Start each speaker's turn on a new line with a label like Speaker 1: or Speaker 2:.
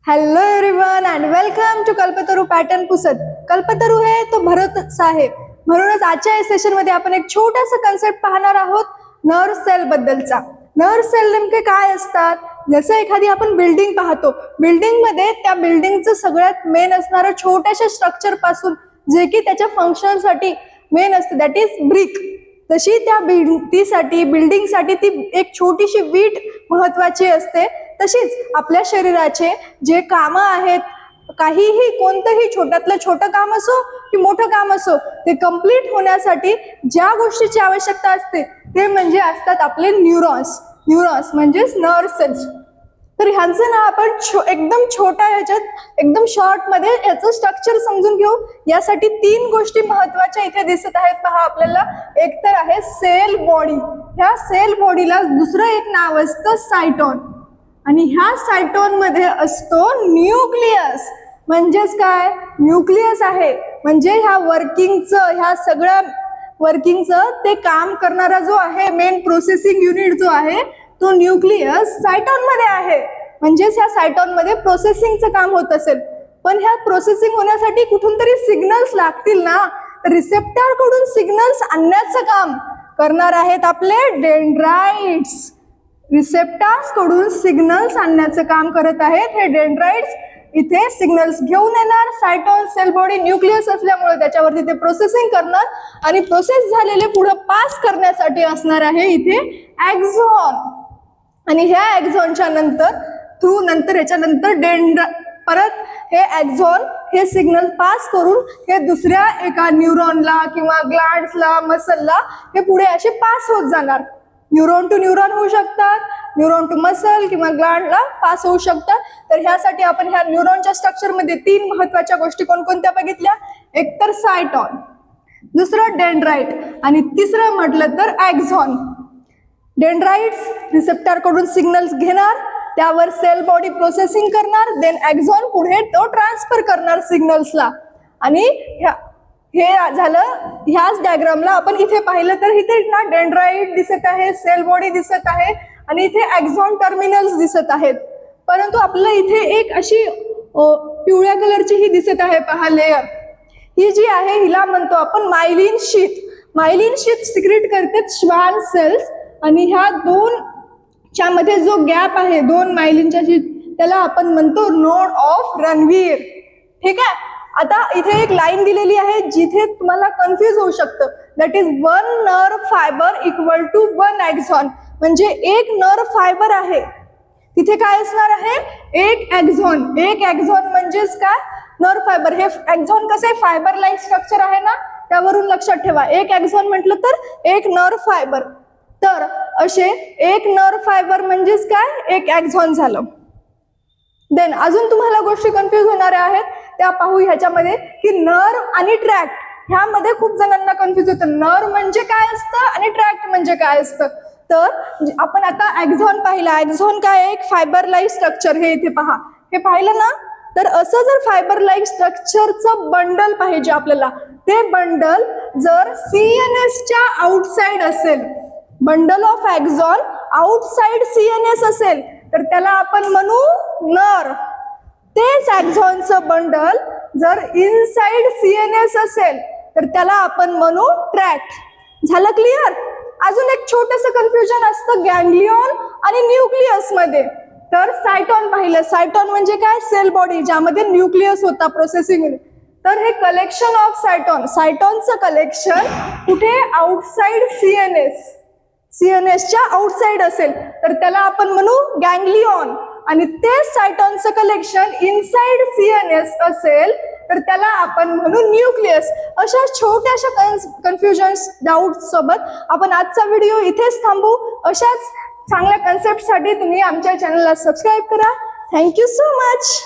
Speaker 1: Hello everyone and welcome to Kalpataru pattern Pusad. Kalpataru है तो भरतच आहे. म्हणूनच आजच्या सेशन मध्ये आपण एक छोटासा कन्सेप्ट पाहणार आहोत नर्व सेल बद्दलचा. नर्व सेल नेमके काय असतात? जसं एखादी आपण बिल्डिंग पाहतो, बिल्डिंग मध्ये त्या बिल्डिंगचं सगळ्यात मेन असणारं छोट्याशा स्ट्रक्चर पासून जे की त्याच्या फंक्शन साठी मेन असते दॅट इज ब्रिक, तशी त्या बिल्डिंगसाठी ती एक छोटीशी वीट महत्वाची असते. तशीच आपल्या शरीराचे जे कामं आहेत, काहीही कोणतंही छोट्यातलं छोटं काम असो की मोठं काम असो, ते कंप्लीट होण्यासाठी ज्या गोष्टीची आवश्यकता असते ते म्हणजे असतात आपले न्यूरॉन्स. न्यूरॉन्स म्हणजेच नर्व सेल्स. तर ह्यांचं ना आपण एकदम छोट्या ह्याच्यात एकदम शॉर्ट मध्ये याचं स्ट्रक्चर समजून घेऊ. यासाठी 3 गोष्टी महत्वाच्या इथे दिसत आहेत पहा आपल्याला. एक तर आहे सेल बॉडी. ह्या सेल बॉडीला दुसरं एक नाव असतं सायटॉन, आणि ह्या सायटॉन मध्ये असतो न्यूक्लियस. म्हणजेच काय? न्यूक्लियस आहे म्हणजे ह्या सगळ्या वर्किंगचं ते काम करणारा जो आहे मेन प्रोसेसिंग युनिट जो आहे तो न्यूक्लियस सायटॉन मध्ये आहे. म्हणजेच ह्या सायटॉन मध्ये प्रोसेसिंगचं काम होत असेल, पण ह्या प्रोसेसिंग होण्यासाठी कुठून तरी सिग्नल्स लागतील ना. तर रिसेप्टर कडून सिग्नल्स आणण्याचं काम करणार आहेत आपले डेंड्राइट्स. रिसेप्टर्स कडून सिग्नल्स आणण्याचं काम करत आहेत हे डेंड्राइट्स. इथे सिग्नल्स घेऊन येणार. सायटॉन सेल बॉडी न्यूक्लियस असल्यामुळे त्याच्यावरती ते प्रोसेसिंग करणार, आणि प्रोसेस झालेले पुढे पास करण्यासाठी असणार आहे इथे ॲक्झॉन. आणि ह्या ॲक्झॉनच्या नंतर याच्यानंतर परत हे ॲक्झॉन हे सिग्नल पास करून हे दुसऱ्या एका न्यूरॉनला किंवा ग्लँड्सला, मसलला हे पुढे असे पास होत जाणार. न्यूरॉन टू न्यूरॉन होऊ शकतात, न्यूरॉन टू मसल किंवा ग्लँडला पास होऊ शकतात. तर ह्यासाठी आपण ह्या न्यूरॉनच्या स्ट्रक्चरमध्ये 3 महत्वाच्या गोष्टी कोणकोणत्या बघितल्या. एक तर सायटॉन, दुसरं डेंड्राइट, आणि तिसरं म्हटलं तर ॲक्झॉन. डेंड्राइट्स रिसेप्टर कडून सिग्नल्स घेणार, त्यावर सेल बॉडी प्रोसेसिंग करणार, देन ॲक्झॉन पुढे तो ट्रान्सफर करणार सिग्नल्सला. आणि हे झालं. ह्याच डायग्रामला आपण इथे पाहिलं तर इथे ना डेंड्राइट दिसत आहे, सेल बॉडी दिसत आहे, आणि इथे ॲक्झॉन टर्मिनल्स दिसत आहेत. परंतु आपल्याला इथे एक अशी पिवळ्या कलरची ही दिसत आहे पहा लेयर. ही जी आहे हिला म्हणतो आपण myelin sheath. Myelin sheath secrete करते श्वान सेल्स, आणि ह्या 2 च्या मध्ये जो गॅप आहे 2 मायलिनच्या शीथ त्याला आपण म्हणतो नोड ऑफ रणवीर. ठीक आहे. आता इथे एक लाईन दिलेली आहे जिथे तुम्हाला कन्फ्यूज होऊ शकतं. That is 1 nerve fibre equal to 1 axon. म्हणजे एक नर्व फायबर आहे, तिथे काय असणार आहे? एक ॲक्झॉन. एक ॲक्झॉन म्हणजेच काय? Nerve fibre. हे ॲक्झॉन कसे फायबर लाईक स्ट्रक्चर आहे ना, त्यावरून लक्षात ठेवा. एक ॲक्झॉन म्हटलं तर एक नर्व फायबर. तर असे एक नर्व फायबर म्हणजेच काय? एक ॲक्झॉन झालं. देन अजून तुम्हाला गोष्टी कन्फ्यूज होणाऱ्या आहेत त्या पाहू ह्याच्यामध्ये की नर्व आणि ट्रॅक्ट. ह्यामध्ये खूप जणांना कन्फ्यूज होतं. नर्व म्हणजे काय असतं आणि ट्रॅक्ट म्हणजे काय असतं. तर आपण आता ॲक्झॉन पाहिला. ॲक्झॉन काय? एक फायबर लाईक स्ट्रक्चर. हे इथे पहा, हे पाहिलं ना. तर असं जर फायबर लाईक स्ट्रक्चरचं बंडल पाहिजे आपल्याला, ते बंडल जर सीएनएसच्या आउटसाइड असेल, bundle of axon outside CNS असेल, तर त्याला आपण म्हणू नर्व. तेच ॲक्झॉनचं बंडल जर इनसाइड सीएनएस असेल तर त्याला आपण म्हणू ट्रॅक्ट. झालं क्लिअर? अजून एक छोटंसं कन्फ्युजन असतं गॅंग्लियॉन आणि न्यूक्लियस मध्ये. तर सायटॉन पाहिलं. सायटॉन म्हणजे काय? सेल बॉडी ज्यामध्ये न्यूक्लियस होता प्रोसेसिंग युनिट. तर हे कलेक्शन ऑफ सायटॉन, सायटॉनचं कलेक्शन कुठे? Outside CNS. सीएनएसच्या आउटसाइड असेल तर त्याला आपण म्हणू गॅंग्लियॉन, आणि तेच सायटॉनचं कलेक्शन इनसाइड सीएनएस असेल तर त्याला आपण म्हणू न्यूक्लियस. अशा छोट्याशा कन्फ्युजन्स डाऊट सोबत आपण आजचा व्हिडिओ इथेच थांबू. अशाच चांगल्या कन्सेप्टसाठी तुम्ही आमच्या चॅनलला सबस्क्राईब करा. Thank you so much.